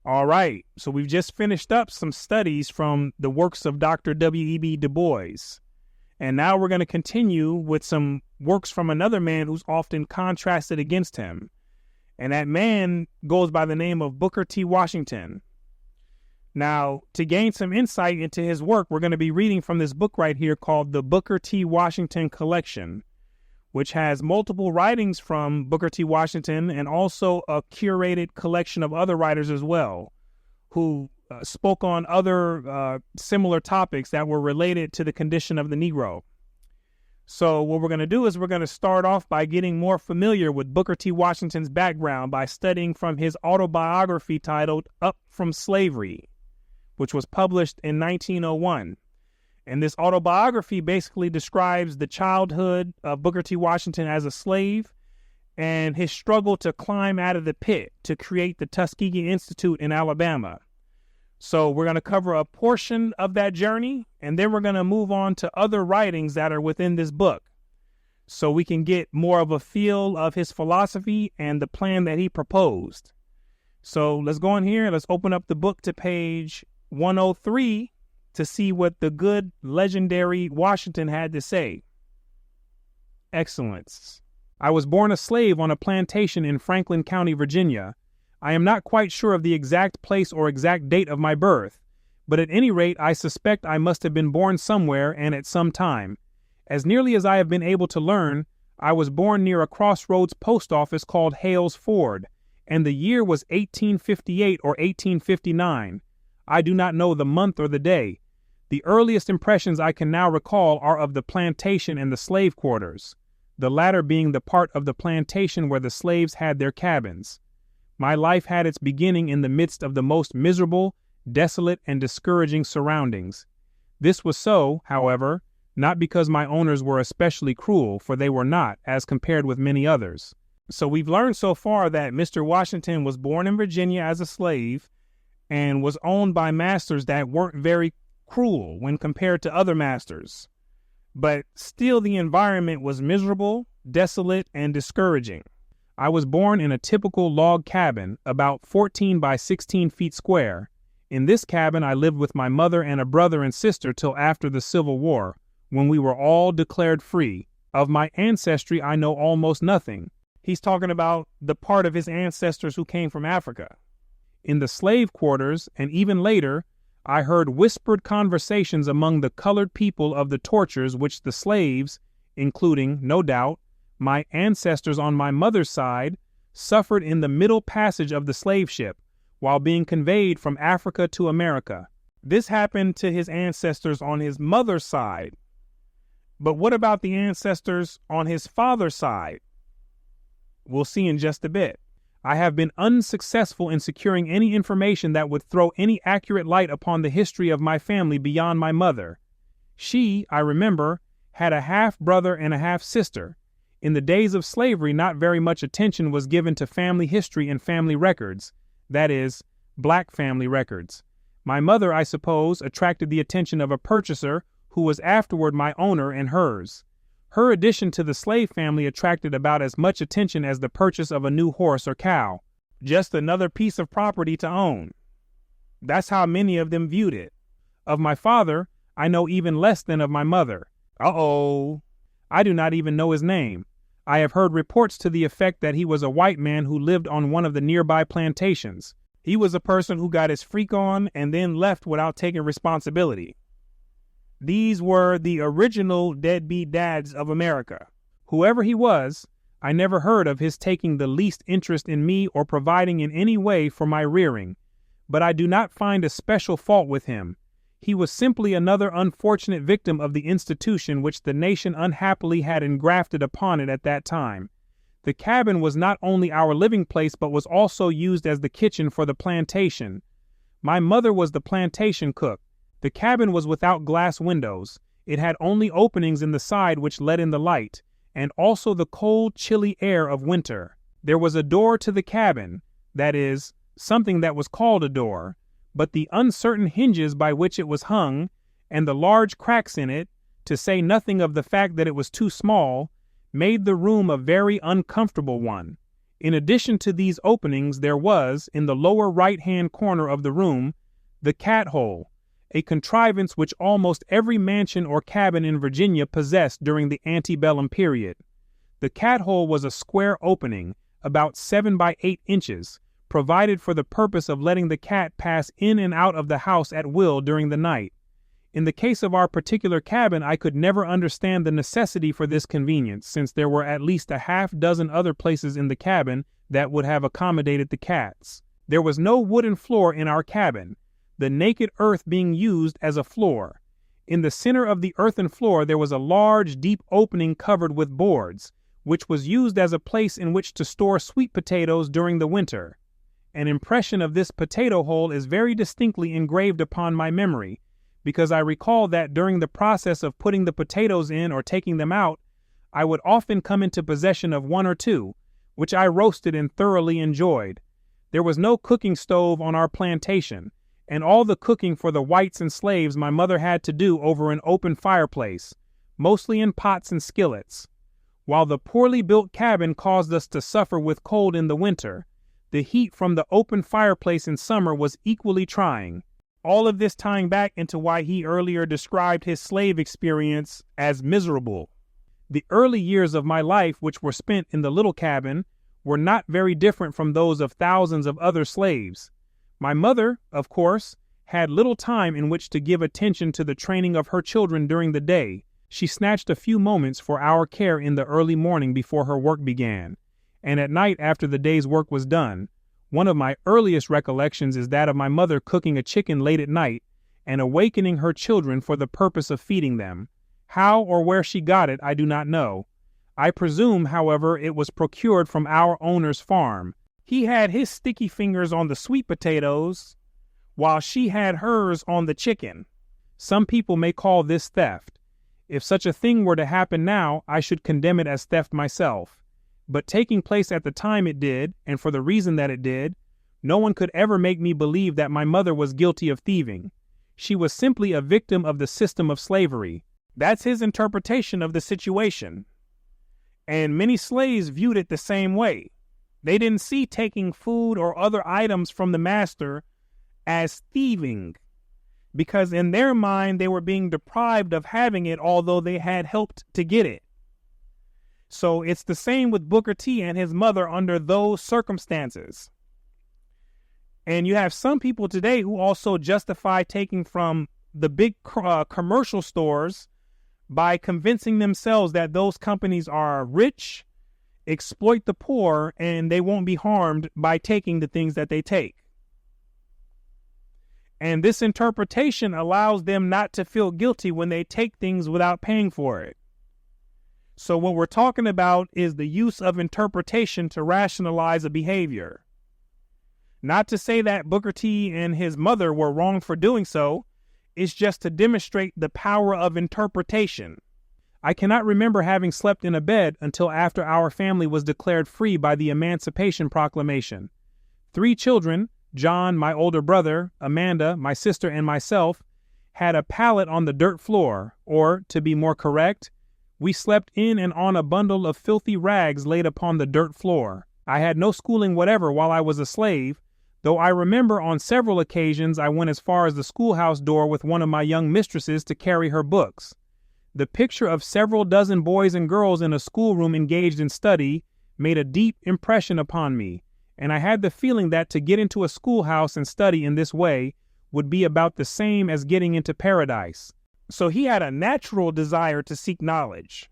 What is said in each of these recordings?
All right, so we've just finished up some studies from the works of Dr. W.E.B. Du Bois. And now we're going to continue with some works from another man who's often contrasted against him. And that man goes by the name of Booker T. Washington. Now, to gain some insight into his work, we're going to be reading from this book right here called the Booker T. Washington Collection, which has multiple writings from Booker T. Washington and also a curated collection of other writers as well, who spoke on other similar topics that were related to the condition of the Negro. So what we're going to do is we're going to start off by getting more familiar with Booker T. Washington's background by studying from his autobiography titled Up from Slavery, which was published in 1901. And this autobiography basically describes the childhood of Booker T. Washington as a slave and his struggle to climb out of the pit to create the Tuskegee Institute in Alabama. So we're going to cover a portion of that journey, and then we're going to move on to other writings that are within this book so we can get more of a feel of his philosophy and the plan that he proposed. So let's go in here. Let's open up the book to page 103 to see what the good, legendary Washington had to say. Excellence. I was born a slave on a plantation in Franklin County, Virginia. I am not quite sure of the exact place or exact date of my birth, but at any rate I suspect I must have been born somewhere and at some time. As nearly as I have been able to learn, I was born near a crossroads post office called Hales Ford, and the year was 1858 or 1859. I do not know the month or the day. The earliest impressions I can now recall are of the plantation and the slave quarters, the latter being the part of the plantation where the slaves had their cabins. My life had its beginning in the midst of the most miserable, desolate, and discouraging surroundings. This was so, however, not because my owners were especially cruel, for they were not, as compared with many others. So we've learned so far that Mr. Washington was born in Virginia as a slave and was owned by masters that weren't very cruel when compared to other masters. But still the environment was miserable, desolate, and discouraging. I was born in a typical log cabin, about 14 by 16 feet square. In this cabin I lived with my mother and a brother and sister till after the Civil War, when we were all declared free. Of my ancestry I know almost nothing. He's talking about the part of his ancestors who came from Africa. In the slave quarters, and even later, I heard whispered conversations among the colored people of the tortures which the slaves, including, no doubt, my ancestors on my mother's side, suffered in the middle passage of the slave ship while being conveyed from Africa to America. This happened to his ancestors on his mother's side. But what about the ancestors on his father's side? We'll see in just a bit. I have been unsuccessful in securing any information that would throw any accurate light upon the history of my family beyond my mother. She, I remember, had a half-brother and a half-sister. In the days of slavery, not very much attention was given to family history and family records, that is, black family records. My mother, I suppose, attracted the attention of a purchaser who was afterward my owner and hers. Her addition to the slave family attracted about as much attention as the purchase of a new horse or cow, just another piece of property to own. That's how many of them viewed it. Of my father, I know even less than of my mother. Uh-oh. I do not even know his name. I have heard reports to the effect that he was a white man who lived on one of the nearby plantations. He was a person who got his freak on and then left without taking responsibility. These were the original deadbeat dads of America. Whoever he was, I never heard of his taking the least interest in me or providing in any way for my rearing, but I do not find a special fault with him. He was simply another unfortunate victim of the institution which the nation unhappily had engrafted upon it at that time. The cabin was not only our living place but was also used as the kitchen for the plantation. My mother was the plantation cook. The cabin was without glass windows. It had only openings in the side which let in the light, and also the cold, chilly air of winter. There was a door to the cabin, that is, something that was called a door, but the uncertain hinges by which it was hung, and the large cracks in it, to say nothing of the fact that it was too small, made the room a very uncomfortable one. In addition to these openings, there was, in the lower right-hand corner of the room, the cat hole, a contrivance which almost every mansion or cabin in Virginia possessed during the antebellum period. The cat hole was a square opening, about 7 by 8 inches, provided for the purpose of letting the cat pass in and out of the house at will during the night. In the case of our particular cabin, I could never understand the necessity for this convenience, since there were at least a half-dozen other places in the cabin that would have accommodated the cats. There was no wooden floor in our cabin, the naked earth being used as a floor. In the center of the earthen floor there was a large, deep opening covered with boards, which was used as a place in which to store sweet potatoes during the winter. An impression of this potato hole is very distinctly engraved upon my memory, because I recall that during the process of putting the potatoes in or taking them out, I would often come into possession of one or two, which I roasted and thoroughly enjoyed. There was no cooking stove on our plantation, and all the cooking for the whites and slaves my mother had to do over an open fireplace, mostly in pots and skillets. While the poorly built cabin caused us to suffer with cold in the winter, the heat from the open fireplace in summer was equally trying. All of this tying back into why he earlier described his slave experience as miserable. The early years of my life, which were spent in the little cabin, were not very different from those of thousands of other slaves. My mother, of course, had little time in which to give attention to the training of her children during the day. She snatched a few moments for our care in the early morning before her work began, and at night after the day's work was done. One of my earliest recollections is that of my mother cooking a chicken late at night and awakening her children for the purpose of feeding them. How or where she got it, I do not know. I presume, however, it was procured from our owner's farm. He had his sticky fingers on the sweet potatoes, while she had hers on the chicken. Some people may call this theft. If such a thing were to happen now, I should condemn it as theft myself. But taking place at the time it did, and for the reason that it did, no one could ever make me believe that my mother was guilty of thieving. She was simply a victim of the system of slavery. That's his interpretation of the situation. And many slaves viewed it the same way. They didn't see taking food or other items from the master as thieving, because in their mind they were being deprived of having it, although they had helped to get it. So it's the same with Booker T and his mother under those circumstances. And you have some people today who also justify taking from the big commercial stores by convincing themselves that those companies are rich, exploit the poor, and they won't be harmed by taking the things that they take. And this interpretation allows them not to feel guilty when they take things without paying for it. So what we're talking about is the use of interpretation to rationalize a behavior. Not to say that Booker T and his mother were wrong for doing so. It's just to demonstrate the power of interpretation. I cannot remember having slept in a bed until after our family was declared free by the Emancipation Proclamation. 3 children, John, my older brother, Amanda, my sister, and myself, had a pallet on the dirt floor, or, to be more correct, we slept in and on a bundle of filthy rags laid upon the dirt floor. I had no schooling whatever while I was a slave, though I remember on several occasions I went as far as the schoolhouse door with one of my young mistresses to carry her books. The picture of several dozen boys and girls in a schoolroom engaged in study made a deep impression upon me, and I had the feeling that to get into a schoolhouse and study in this way would be about the same as getting into paradise. So he had a natural desire to seek knowledge.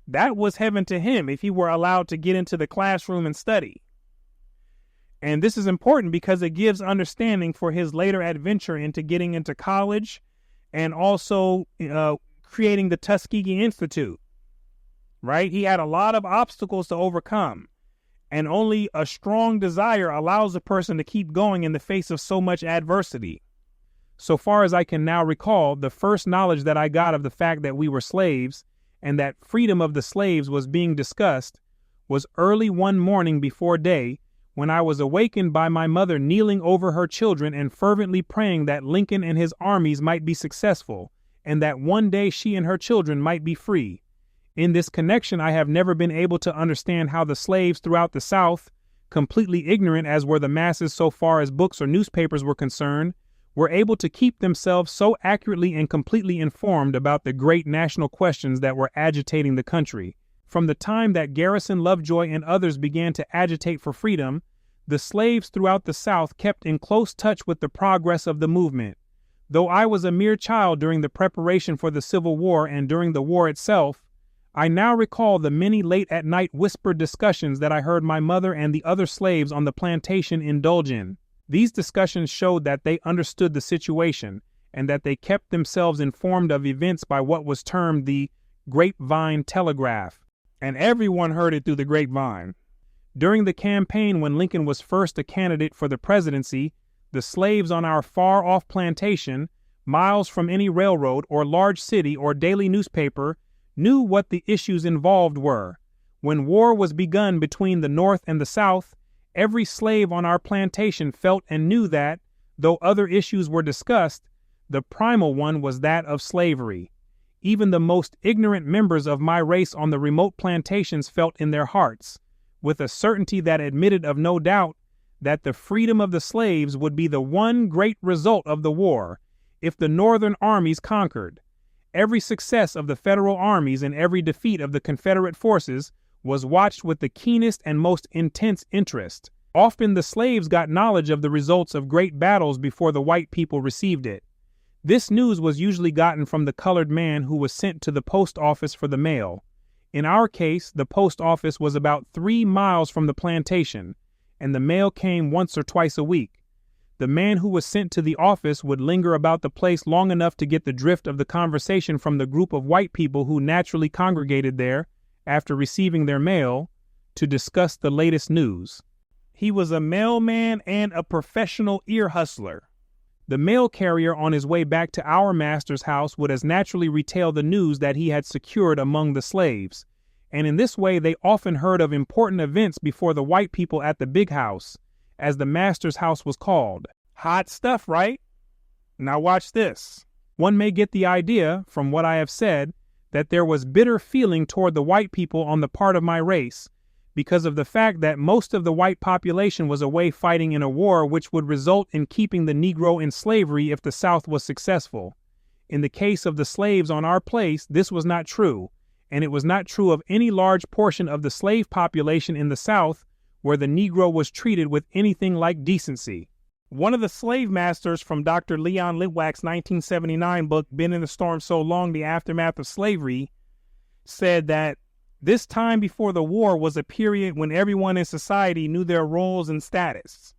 That was heaven to him if he were allowed to get into the classroom and study. And this is important because it gives understanding for his later adventure into getting into college and also creating the Tuskegee Institute. Right? He had a lot of obstacles to overcome, and only a strong desire allows a person to keep going in the face of so much adversity. So far as I can now recall, the first knowledge that I got of the fact that we were slaves and that freedom of the slaves was being discussed was early one morning before day, when I was awakened by my mother kneeling over her children and fervently praying that Lincoln and his armies might be successful and that one day she and her children might be free. In this connection, I have never been able to understand how the slaves throughout the South, completely ignorant as were the masses so far as books or newspapers were concerned, were able to keep themselves so accurately and completely informed about the great national questions that were agitating the country. From the time that Garrison, Lovejoy, and others began to agitate for freedom, the slaves throughout the South kept in close touch with the progress of the movement. Though I was a mere child during the preparation for the Civil War and during the war itself, I now recall the many late-at-night whispered discussions that I heard my mother and the other slaves on the plantation indulge in. These discussions showed that they understood the situation and that they kept themselves informed of events by what was termed the grapevine telegraph, and everyone heard it through the grapevine. During the campaign when Lincoln was first a candidate for the presidency, the slaves on our far-off plantation, miles from any railroad or large city or daily newspaper, knew what the issues involved were. When war was begun between the North and the South, every slave on our plantation felt and knew that, though other issues were discussed, the primal one was that of slavery. Even the most ignorant members of my race on the remote plantations felt in their hearts, with a certainty that admitted of no doubt, that the freedom of the slaves would be the one great result of the war if the Northern armies conquered. Every success of the Federal armies and every defeat of the Confederate forces was watched with the keenest and most intense interest. Often the slaves got knowledge of the results of great battles before the white people received it. This news was usually gotten from the colored man who was sent to the post office for the mail. In our case, the post office was about 3 miles from the plantation, and the mail came once or twice a week. The man who was sent to the office would linger about the place long enough to get the drift of the conversation from the group of white people who naturally congregated there, after receiving their mail, to discuss the latest news. He was a mailman and a professional ear hustler. The mail carrier on his way back to our master's house would as naturally retail the news that he had secured among the slaves, and in this way they often heard of important events before the white people at the big house, as the master's house was called. Hot stuff, right? Now watch this. One may get the idea, from what I have said, that there was bitter feeling toward the white people on the part of my race, because of the fact that most of the white population was away fighting in a war which would result in keeping the Negro in slavery if the South was successful. In the case of the slaves on our place, this was not true, and it was not true of any large portion of the slave population in the South where the Negro was treated with anything like decency. One of the slave masters from Dr. Leon Litwack's 1979 book, Been in the Storm So Long, The Aftermath of Slavery, said that this time before the war was a period when everyone in society knew their roles and status,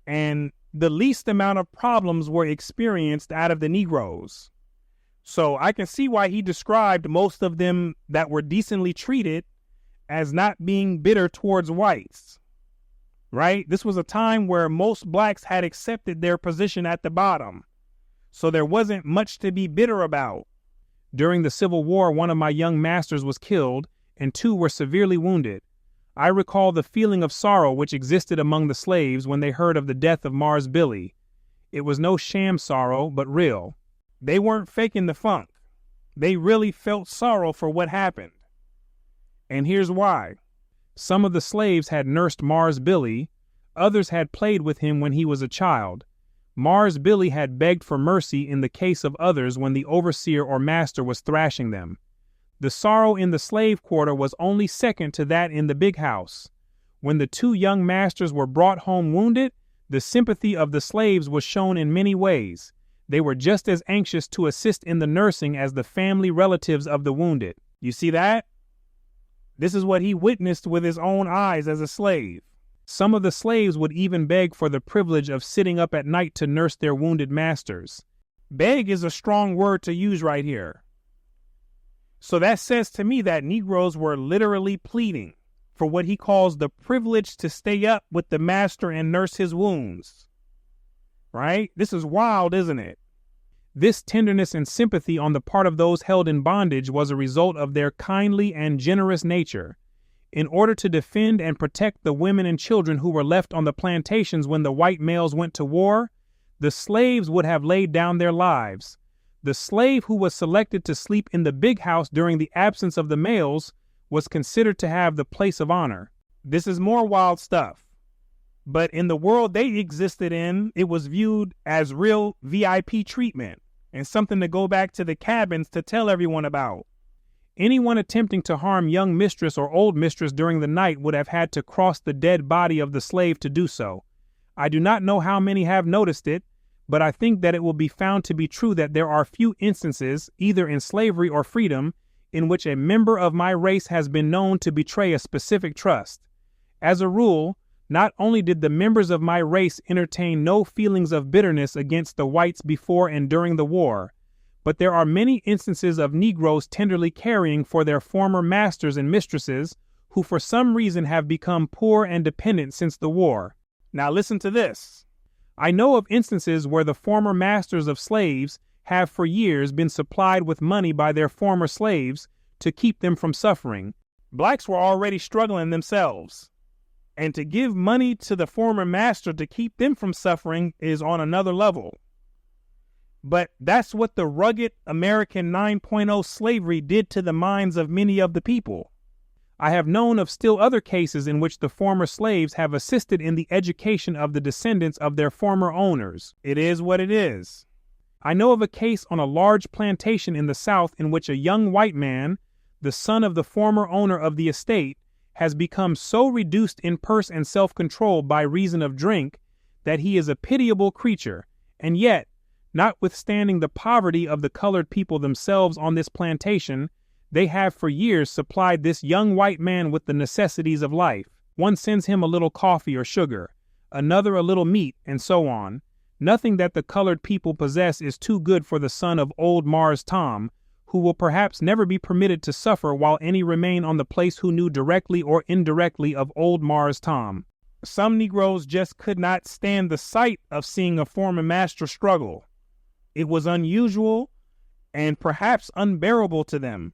and the least amount of problems were experienced out of the Negroes. So I can see why he described most of them that were decently treated as not being bitter towards whites, right? This was a time where most blacks had accepted their position at the bottom, so there wasn't much to be bitter about. During the Civil War, one of my young masters was killed, and 2 were severely wounded. I recall the feeling of sorrow which existed among the slaves when they heard of the death of Mars Billy. It was no sham sorrow, but real. They weren't faking the funk. They really felt sorrow for what happened. And here's why. Some of the slaves had nursed Mars Billy, others had played with him when he was a child. Mars Billy had begged for mercy in the case of others when the overseer or master was thrashing them. The sorrow in the slave quarter was only second to that in the big house. When the 2 young masters were brought home wounded, the sympathy of the slaves was shown in many ways. They were just as anxious to assist in the nursing as the family relatives of the wounded. You see that? This is what he witnessed with his own eyes as a slave. Some of the slaves would even beg for the privilege of sitting up at night to nurse their wounded masters. Beg is a strong word to use right here. So that says to me that Negroes were literally pleading for what he calls the privilege to stay up with the master and nurse his wounds. Right? This is wild, isn't it? This tenderness and sympathy on the part of those held in bondage was a result of their kindly and generous nature. In order to defend and protect the women and children who were left on the plantations when the white males went to war, the slaves would have laid down their lives. The slave who was selected to sleep in the big house during the absence of the males was considered to have the place of honor. This is more wild stuff. But in the world they existed in, it was viewed as real VIP treatment and something to go back to the cabins to tell everyone about. Anyone attempting to harm young mistress or old mistress during the night would have had to cross the dead body of the slave to do so. I do not know how many have noticed it, but I think that it will be found to be true that there are few instances, either in slavery or freedom, in which a member of my race has been known to betray a specific trust. As a rule, not only did the members of my race entertain no feelings of bitterness against the whites before and during the war, but there are many instances of Negroes tenderly caring for their former masters and mistresses who for some reason have become poor and dependent since the war. Now listen to this. I know of instances where the former masters of slaves have for years been supplied with money by their former slaves to keep them from suffering. Blacks were already struggling themselves, and to give money to the former master to keep them from suffering is on another level. But that's what the rugged American 9.0 slavery did to the minds of many of the people. I have known of still other cases in which the former slaves have assisted in the education of the descendants of their former owners. It is what it is. I know of a case on a large plantation in the South in which a young white man, the son of the former owner of the estate, has become so reduced in purse and self-control by reason of drink that he is a pitiable creature, and yet, notwithstanding the poverty of the colored people themselves on this plantation, they have for years supplied this young white man with the necessities of life. One sends him a little coffee or sugar, another a little meat, and so on. Nothing that the colored people possess is too good for the son of old Mars Tom, who will perhaps never be permitted to suffer while any remain on the place who knew directly or indirectly of old Mars Tom. Some Negroes just could not stand the sight of seeing a former master struggle. It was unusual and perhaps unbearable to them.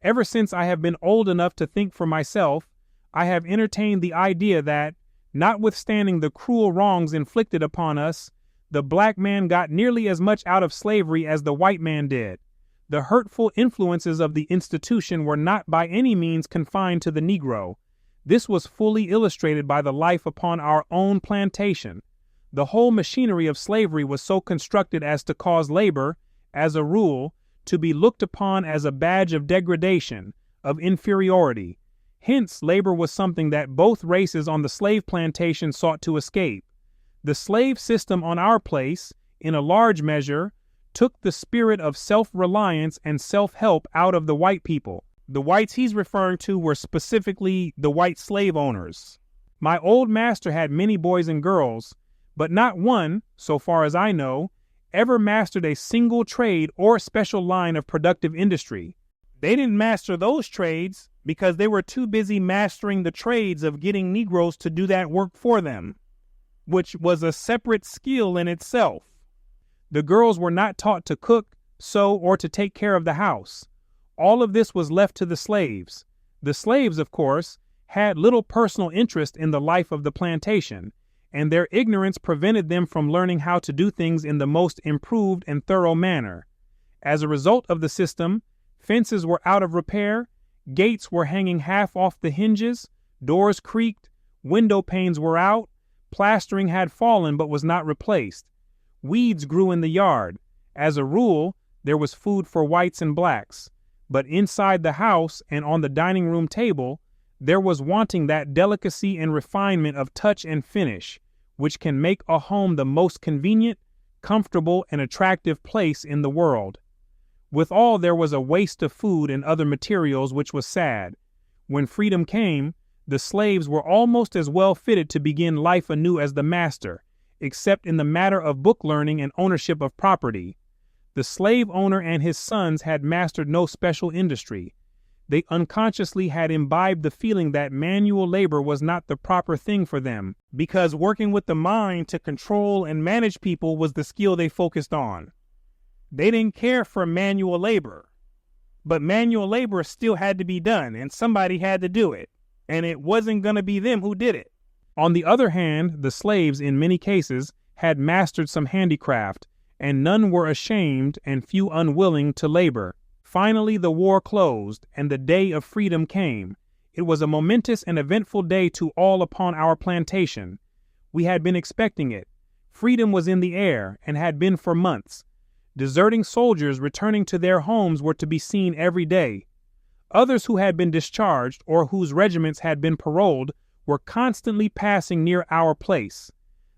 Ever since I have been old enough to think for myself, I have entertained the idea that, notwithstanding the cruel wrongs inflicted upon us, the black man got nearly as much out of slavery as the white man did. The hurtful influences of the institution were not by any means confined to the Negro. This was fully illustrated by the life upon our own plantation. The whole machinery of slavery was so constructed as to cause labor, as a rule, to be looked upon as a badge of degradation, of inferiority. Hence, labor was something that both races on the slave plantation sought to escape. The slave system on our place, in a large measure, took the spirit of self-reliance and self-help out of the white people. The whites he's referring to were specifically the white slave owners. My old master had many boys and girls, but not one, so far as I know, ever mastered a single trade or special line of productive industry. They didn't master those trades because they were too busy mastering the trades of getting Negroes to do that work for them, which was a separate skill in itself. The girls were not taught to cook, sew, or to take care of the house. All of this was left to the slaves. The slaves, of course, had little personal interest in the life of the plantation, and their ignorance prevented them from learning how to do things in the most improved and thorough manner. As a result of the system, fences were out of repair, gates were hanging half off the hinges, doors creaked, window panes were out, plastering had fallen but was not replaced. Weeds grew in the yard. As a rule, there was food for whites and blacks, but inside the house and on the dining room table, there was wanting that delicacy and refinement of touch and finish, which can make a home the most convenient, comfortable, and attractive place in the world. Withal, there was a waste of food and other materials which was sad. When freedom came, the slaves were almost as well fitted to begin life anew as the master, except in the matter of book learning and ownership of property. The slave owner and his sons had mastered no special industry. They unconsciously had imbibed the feeling that manual labor was not the proper thing for them, because working with the mind to control and manage people was the skill they focused on. They didn't care for manual labor, but manual labor still had to be done, and somebody had to do it, and it wasn't going to be them who did it. On the other hand, the slaves, in many cases, had mastered some handicraft, and none were ashamed and few unwilling to labor. Finally the war closed, and the day of freedom came. It was a momentous and eventful day to all upon our plantation. We had been expecting it. Freedom was in the air, and had been for months. Deserting soldiers returning to their homes were to be seen every day. Others who had been discharged or whose regiments had been paroled were constantly passing near our place.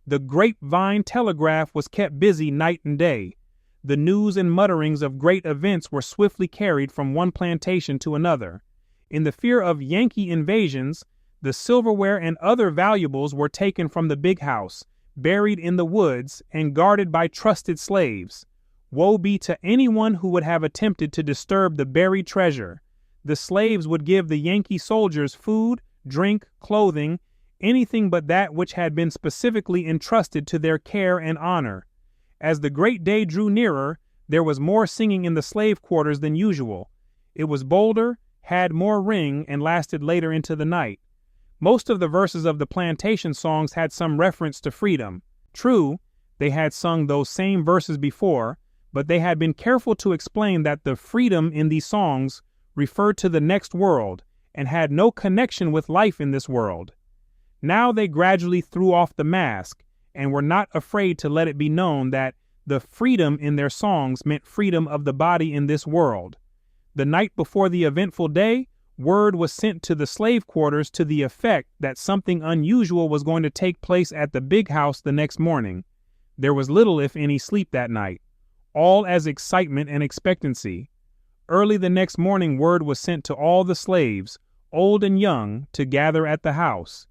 The grapevine telegraph was kept busy night and day. The news and mutterings of great events were swiftly carried from one plantation to another. In the fear of Yankee invasions, the silverware and other valuables were taken from the big house, buried in the woods, and guarded by trusted slaves. Woe be to anyone who would have attempted to disturb the buried treasure. The slaves would give the Yankee soldiers food, drink, clothing, anything but that which had been specifically entrusted to their care and honor. As the great day drew nearer, there was more singing in the slave quarters than usual. It was bolder, had more ring, and lasted later into the night. Most of the verses of the plantation songs had some reference to freedom. True, they had sung those same verses before, but they had been careful to explain that the freedom in these songs referred to the next world and had no connection with life in this world. Now they gradually threw off the mask and were not afraid to let it be known that the freedom in their songs meant freedom of the body in this world. The night before the eventful day, word was sent to the slave quarters to the effect that something unusual was going to take place at the big house the next morning. There was little, if any, sleep that night, all as excitement and expectancy. Early the next morning word was sent to all the slaves, old and young, to gather at the house.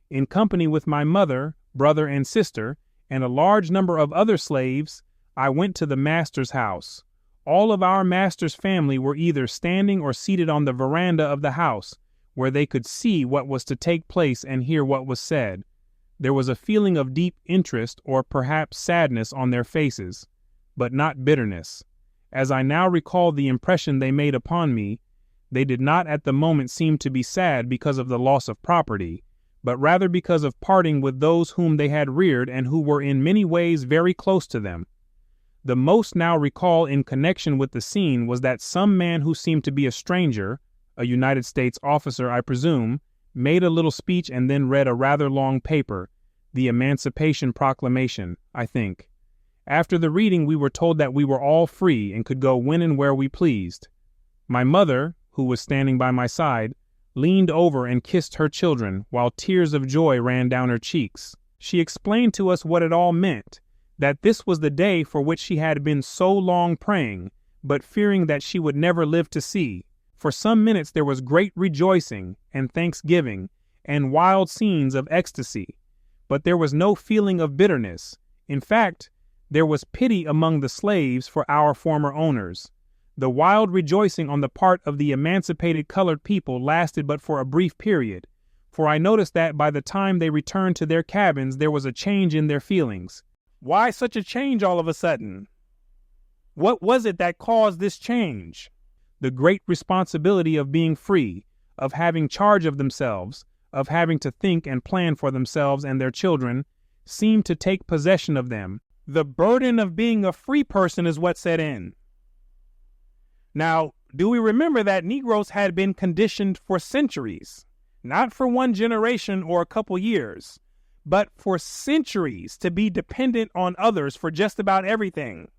In company with my mother, brother, and sister, and a large number of other slaves, I went to the master's house. All of our master's family were either standing or seated on the veranda of the house, where they could see what was to take place and hear what was said. There was a feeling of deep interest or perhaps sadness on their faces, but not bitterness. As I now recall the impression they made upon me, they did not at the moment seem to be sad because of the loss of property, but rather because of parting with those whom they had reared and who were in many ways very close to them. The most now recall in connection with the scene was that some man who seemed to be a stranger, a United States officer I presume, made a little speech and then read a rather long paper, the Emancipation Proclamation, I think. After the reading we were told that we were all free and could go when and where we pleased. My mother, who was standing by my side, leaned over and kissed her children while tears of joy ran down her cheeks. She explained to us what it all meant, that this was the day for which she had been so long praying, but fearing that she would never live to see. For some minutes there was great rejoicing and thanksgiving and wild scenes of ecstasy, but there was no feeling of bitterness. In fact, there was pity among the slaves for our former owners. The wild rejoicing on the part of the emancipated colored people lasted but for a brief period, for I noticed that by the time they returned to their cabins there was a change in their feelings. Why such a change all of a sudden? What was it that caused this change? The great responsibility of being free, of having charge of themselves, of having to think and plan for themselves and their children, seemed to take possession of them. The burden of being a free person is what set in. Now, do we remember that Negroes had been conditioned for centuries, not for one generation or a couple years, but for centuries to be dependent on others for just about everything.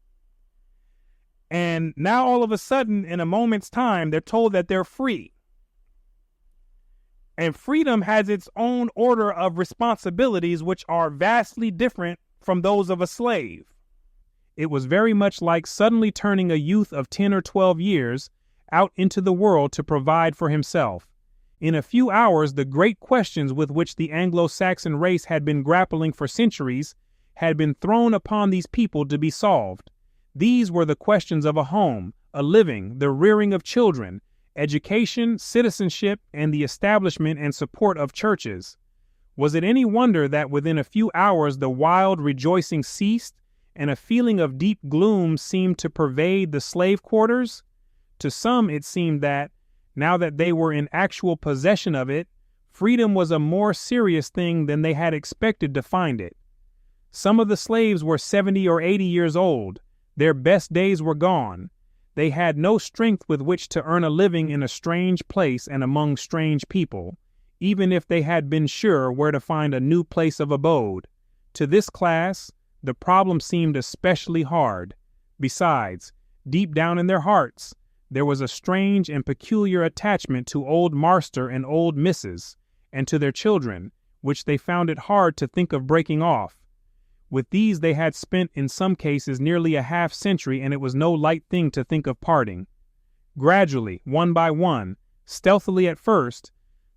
And now all of a sudden, in a moment's time, they're told that they're free. And freedom has its own order of responsibilities which are vastly different from those of a slave. It was very much like suddenly turning a youth of 10 or 12 years out into the world to provide for himself. In a few hours, the great questions with which the Anglo-Saxon race had been grappling for centuries had been thrown upon these people to be solved. These were the questions of a home, a living, the rearing of children, education, citizenship, and the establishment and support of churches. Was it any wonder that within a few hours the wild rejoicing ceased, and a feeling of deep gloom seemed to pervade the slave quarters? To some it seemed that, now that they were in actual possession of it, freedom was a more serious thing than they had expected to find it. Some of the slaves were 70 or 80 years old. Their best days were gone. They had no strength with which to earn a living in a strange place and among strange people, even if they had been sure where to find a new place of abode. To this class, the problem seemed especially hard. Besides, deep down in their hearts, there was a strange and peculiar attachment to old Marster and old Missus, and to their children, which they found it hard to think of breaking off. With these they had spent in some cases nearly a half-century, and it was no light thing to think of parting. Gradually, one by one, stealthily at first,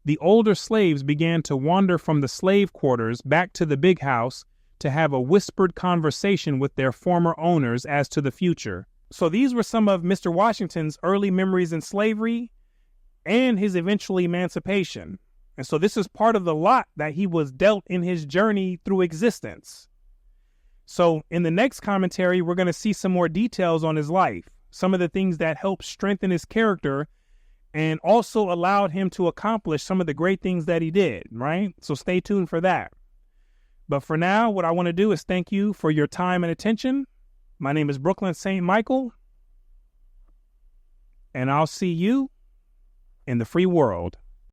the older slaves began to wander from the slave quarters back to the big house to have a whispered conversation with their former owners as to the future. So these were some of Mr. Washington's early memories in slavery and his eventual emancipation. And so this is part of the lot that he was dealt in his journey through existence. So in the next commentary, we're going to see some more details on his life, some of the things that helped strengthen his character and also allowed him to accomplish some of the great things that he did, right? So stay tuned for that. But for now, what I want to do is thank you for your time and attention. My name is Brooklyn St. Michael, and I'll see you in the free world.